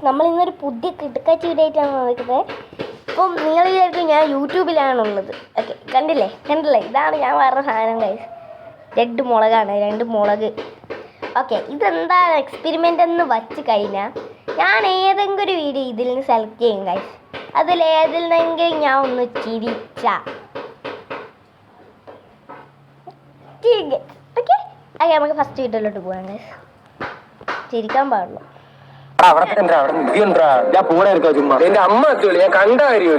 നമ്മൾ ഇന്നൊരു പുതിയ കിടക്കാച്ചി വീഡിയോ ആയിട്ടാണ് നോക്കുന്നത്. ഇപ്പം നിങ്ങൾ വിചാരിക്കും ഞാൻ യൂട്യൂബിലാണുള്ളത്. ഓക്കെ, കണ്ടില്ലേ ഇതാണ് ഞാൻ പറഞ്ഞ സാധനം ഗൈസ്. റെഡ് മുളകാണ്, 2 മുളക്. ഓക്കെ, ഇതെന്താണ് എക്സ്പെരിമെൻ്റ് എന്ന് വച്ച് കഴിഞ്ഞാൽ ഞാൻ ഏതെങ്കിലും ഒരു വീഡിയോ ഇതിൽ നിന്ന് സെലക്ട് ചെയ്യും ഗൈസ്. അതിലേതിൽ നിന്നെങ്കിലും ഞാൻ ഒന്ന് ഓക്കെ നമുക്ക് ഫസ്റ്റ് വീഡിയോയിലോട്ട് പോകാം ഗൈസ്. ചിരിക്കാൻ പാടുള്ളൂ. ഞാൻ പൂടെ എടുക്കാം ചുമ്മാ. എന്റെ അമ്മ എത്തിയോളൂ, ഞാൻ കണ്ട കാര്യം.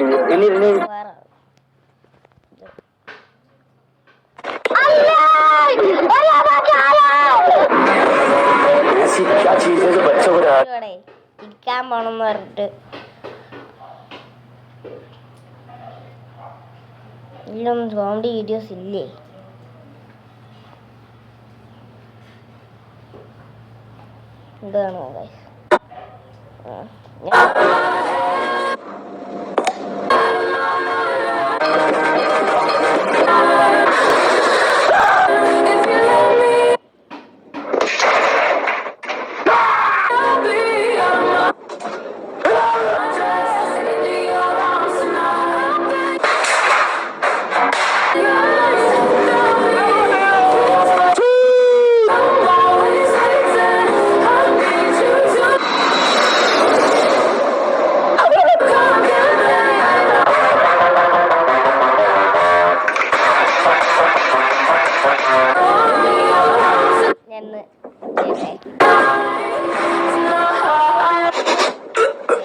ഇരിക്കാൻ പോണെന്ന് പറഞ്ഞിട്ട് ഇതിലൊന്നും കോമഡി വീഡിയോസ് ഇല്ലേ? ഇതാണോ ഗൈസ്?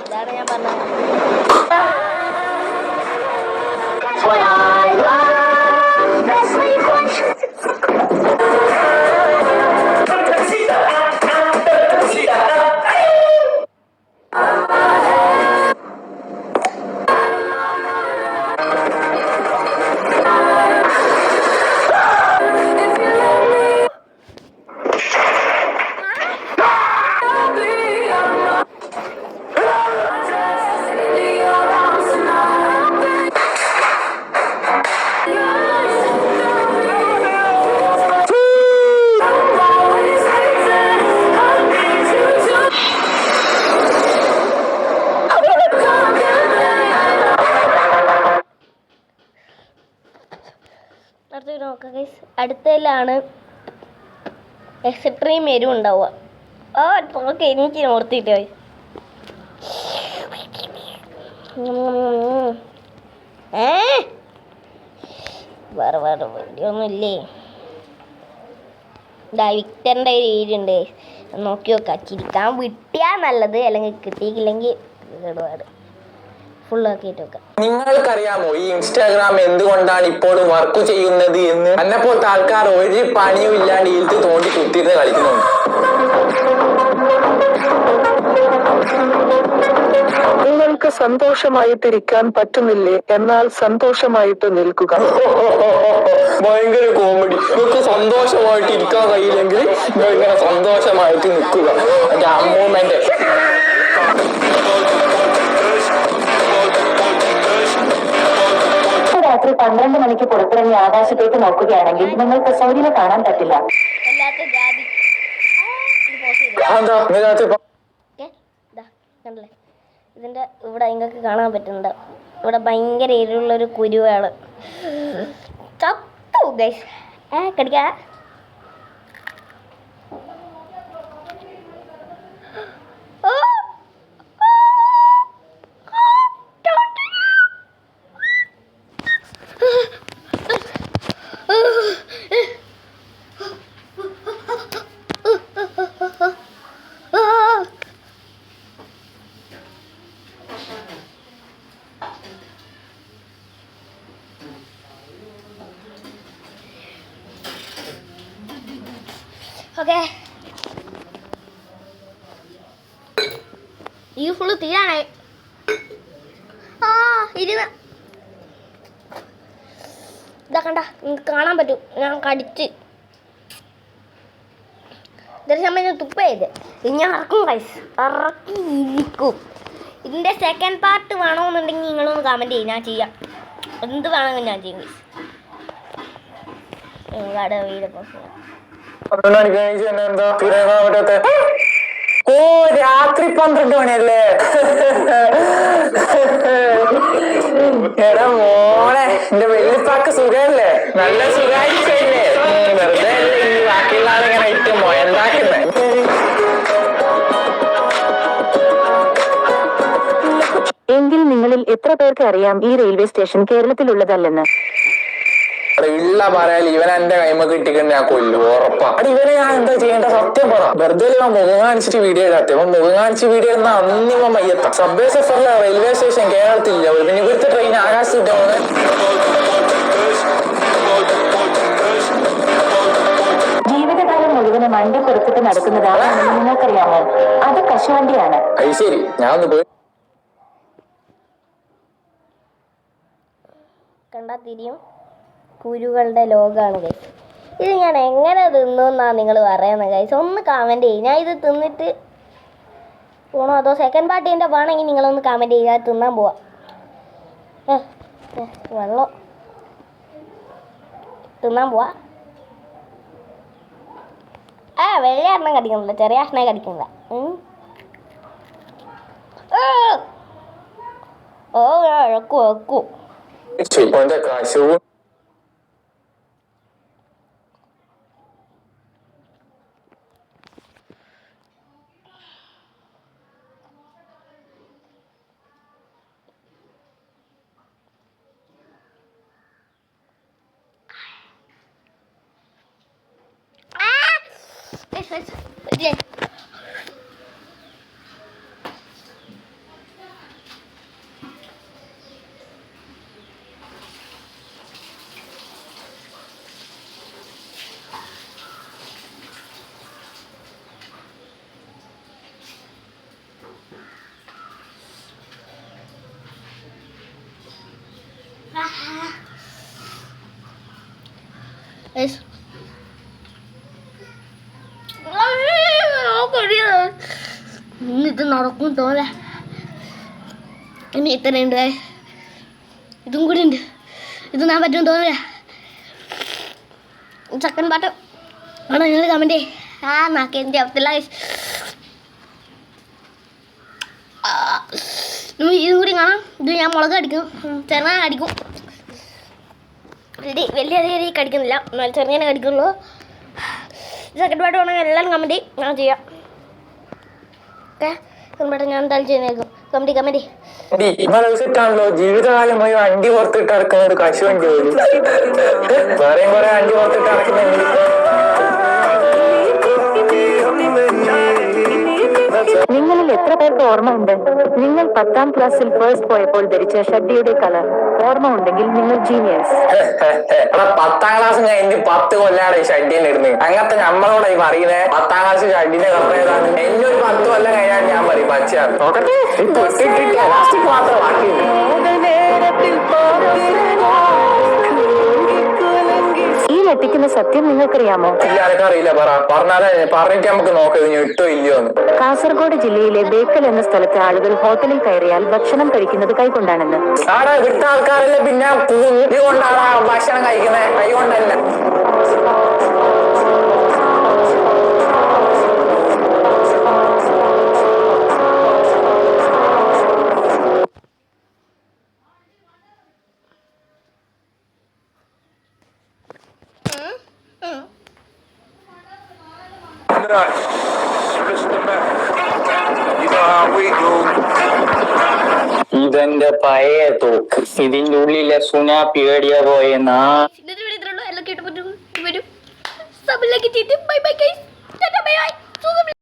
ഇതാണ് ഞാൻ പറഞ്ഞത്. അടുത്തതിലാണ് എക്സ്ട്രീം എരിവ് ഉണ്ടാവുക. നമുക്ക് എനിക്ക് ഓർത്തിട്ട് വേറെ വീഡിയോ ഒന്നും ഇല്ലേ? വിക്ടറിൻ്റെ ഒരു ഏരിയ ഉണ്ട്, നോക്കി നോക്കാം. ചിരിക്കാൻ വിട്ടിയാൽ നല്ലത്, അല്ലെങ്കിൽ കിട്ടിയില്ലെങ്കിൽ കേടുപാട്. ഫുള്ളാക്കിയിട്ട് വെക്കാം. നിങ്ങൾക്കറിയാമോ ഈ ഇൻസ്റ്റാഗ്രാം എന്തുകൊണ്ടാണ് ഇപ്പോൾ വർക്ക് ചെയ്യുന്നത് എന്ന്? എന്നെപ്പോലത്തെ ആൾക്കാർ ഒരു പണിയും ഇല്ലാണ്ട് ഇതിൽ തോണ്ടി കുത്തിയിരുന്ന് കളിക്കുന്നുണ്ട്. നിങ്ങൾക്ക് സന്തോഷമായിട്ടിരിക്കാൻ പറ്റുന്നില്ലേ? എന്നാൽ സന്തോഷമായിട്ട് നിൽക്കുക. ഭയങ്കര കോമഡി. നിങ്ങൾക്ക് സന്തോഷമായിട്ട് ഇരിക്കാൻ കഴിയില്ലെങ്കിൽ ഇങ്ങനെ സന്തോഷമായിട്ട് നിൽക്കുക. എന്റെ അമ്മൂമ്മന്റെ രാത്രി 12 മണിക്ക് പുറത്തിറങ്ങി ആകാശത്തേക്ക് നോക്കുകയാണെങ്കിൽ നിങ്ങൾക്ക് സൂര്യനെ കാണാൻ പറ്റില്ല. ഇതിന്റെ ഇവിടെ നിങ്ങൾക്ക് കാണാൻ പറ്റുന്നുണ്ട്. ഇവിടെ ഭയങ്കര എരിവുള്ളൊരു കുരുവാണ്. ചത്തു ഗൈസ്. കടിക്കാ ഓക്കെ, ഈ ഫുള്ള് തീരാനായി. ഇതാ കണ്ട, നിങ്ങൾക്ക് കാണാൻ പറ്റും. ഞാൻ കടിച്ച് ഇതൊരു സമയം തുപ്പ ചെയ്ത് ഞാൻ ഇറക്കും ഗൈസ്. ഇറക്കി ഇരിക്കും. ഇതിൻ്റെ സെക്കൻഡ് പാർട്ട് വേണമെന്നുണ്ടെങ്കിൽ നിങ്ങളൊന്ന് കമൻറ്റ് ചെയ്യും, ഞാൻ ചെയ്യാം. എന്ത് വേണമെങ്കിലും ഞാൻ ചെയ്യും ഗൈസ്. വീട് ഓ രാത്രി 12 മണിയല്ലേ? എടാ മോനെ, എന്റെ വെല്ലിപ്പാക്ക് സുഖല്ലേ? നല്ല സുഖായിട്ടല്ലേ? വെറുതെ അല്ലേ ഈ ബാക്കിയുള്ള ആളിങ്ങനെ ഇട്ട് മൊയണ്ടാക്കുന്നേ. എങ്കിൽ നിങ്ങളിൽ എത്ര പേർക്ക് അറിയാം ഈ റെയിൽവേ സ്റ്റേഷൻ കേരളത്തിലുള്ളതല്ലെന്ന്? ഇള്ള പറയാൽ ഇവൻ എന്റെ കൈമ കിട്ടിക്കൊണ്ട് ഞാൻ കൊല്ലു ഉറപ്പാ. അത് ഇവനെ ഞാൻ എന്താ ചെയ്യേണ്ട? സത്യം പറ. വെറുതെ മുഖം കാണിച്ചിട്ട് വീഡിയോ ഇടാത്ത മുഖം കാണിച്ച് വീഡിയോ ഇടുന്ന അന്നിവ മയ്യത്ത. സബ്വേ സഫറിലെ റെയിൽവേ സ്റ്റേഷൻ കേരളത്തിലില്ല. പിന്നെ ഇവിടുത്തെ ട്രെയിൻ ആകാശത്ത് ജീവിതകാലം മുഴുവനും വണ്ടി പുറത്തിട്ട് നടക്കുന്നതാണ് നിങ്ങൾക്കറിയാമോ? അത് കശുവണ്ടിയാണ്. അത് ശരി, ഞാൻ ഒന്ന് പോയി കണ്ടാ തിരിയും. കുരുകളുടെ ലോകമാണ് ഗൈസ്. ഇത് ഞാൻ എങ്ങനെ തിന്നുമെന്നാണ് നിങ്ങൾ പറയുന്നത് ഗൈസ്? ഒന്ന് കമൻറ്റ് ചെയ്യും. ഞാൻ ഇത് തിന്നിട്ട് പോണോ അതോ സെക്കൻഡ് പാർട്ടീൻ്റെ വേണമെങ്കിൽ നിങ്ങളൊന്ന് കമൻറ്റ് ചെയ്യുക. തിന്നാൻ പോവാം. വെള്ളം തിന്നാൻ പോവാ. വലിയ എണ്ണം കടിക്കുന്നില്ല, ചെറിയ എണ്ണം കടിക്കുന്നില്ല. ഓ വെക്കൂ വെക്കൂ. കാശു ഇത് നടക്കും തോന്നേ. ഇനി ഇത്രയുണ്ട്. ഇതും കൂടി ഉണ്ട്. ഇത് ഞാൻ പറ്റും തോന്നില്ല. സെക്കൻഡ് പാട്ട് ആണോ നിങ്ങൾ കമൻറ്റ് നാക്കെൻ്റെ അവത്തില്ല. ഇതും കൂടി കാണാം. ഇത് ഞാൻ മുളക് അടിക്കും, ചെറുങ്ങനെ അടിക്കും. വലിയ രീതിയിൽ കടിക്കുന്നില്ല, എന്നാൽ ചെറുങ്ങനെ കടിക്കുള്ളൂ. സെക്കൻഡ് പാട്ട് വേണമെങ്കിൽ എല്ലാവരും കമൻറ്റ് ഞാൻ ചെയ്യാം. ഓക്കെ, സെക്കൻഡ് ഞാൻ എന്തായാലും ചെയ്യുന്നേക്കും. കമൻറ്റ് ാണല്ലോ ജീവിതകാലമായി വണ്ടി പുറത്തിട്ട് നടക്കുന്ന ഒരു കശുവണ്ടി പോലും വേറെയും കുറെ വണ്ടി പുറത്തിട്ട് നടക്കുന്നുണ്ട്. നിങ്ങളിൽ എത്ര പേർക്ക് ഓർമ്മയുണ്ട് നിങ്ങൾ 10ാം ക്ലാസ്സിൽ ഫസ്റ്റ് പോയപ്പോൾ ധരിച്ച ഷഡ്ഡിയുടെ കളർ? ഓർമ്മ ഉണ്ടെങ്കിൽ നിങ്ങൾ ജീനിയസ്. 10ാം ക്ലാസ് കഴിഞ്ഞ് 10 കൊല്ലാണ് ഈ ഷഡ്ഡിനെ ഇടുന്നത്. അങ്ങനത്തെ നമ്മളോട് ഈ പറയുന്നത് 10ാം ക്ലാസ് ഷഡ്ഡിന്റെ കളർ ഏതാണ്? എന്നെ ഒരു 10 കൊല്ലം കഴിഞ്ഞാൽ ഞാൻ പറയും പച്ചയാണ്. മാത്രം ബാക്കിയുണ്ട്. ഈ ഞെട്ടിക്കുന്ന സത്യം നിങ്ങൾക്കറിയാമോ? ഇല്ല, അറിയില്ല. പറഞ്ഞാലേ പറഞ്ഞിട്ട് നമുക്ക് നോക്കാം ഇനി ഇട്ടോ ഇല്ലയോന്ന്. കാസർഗോഡ് ജില്ലയിലെ ബേക്കൽ എന്ന സ്ഥലത്തെ ആളുകൾ ഹോട്ടലിൽ കയറിയാൽ ഭക്ഷണം കഴിക്കുന്നത് കൈകൊണ്ടാണെന്ന്. ആടെ വിട്ട ആൾക്കാരല്ലേ പിന്നെ കൂടി കൊണ്ടാണ് ഭക്ഷണം കഴിക്കുന്നത്, കൈ കൊണ്ടല്ല. ഇതെന്റെ പഴയ തോക്ക്. ഇതിന്റെ ഉള്ളിലെ സുനാ പേടിയ പോയെന്നാ. എല്ലാം കേട്ട് പറ്റും. സബിലേക്ക് bye bye guys. Bye by.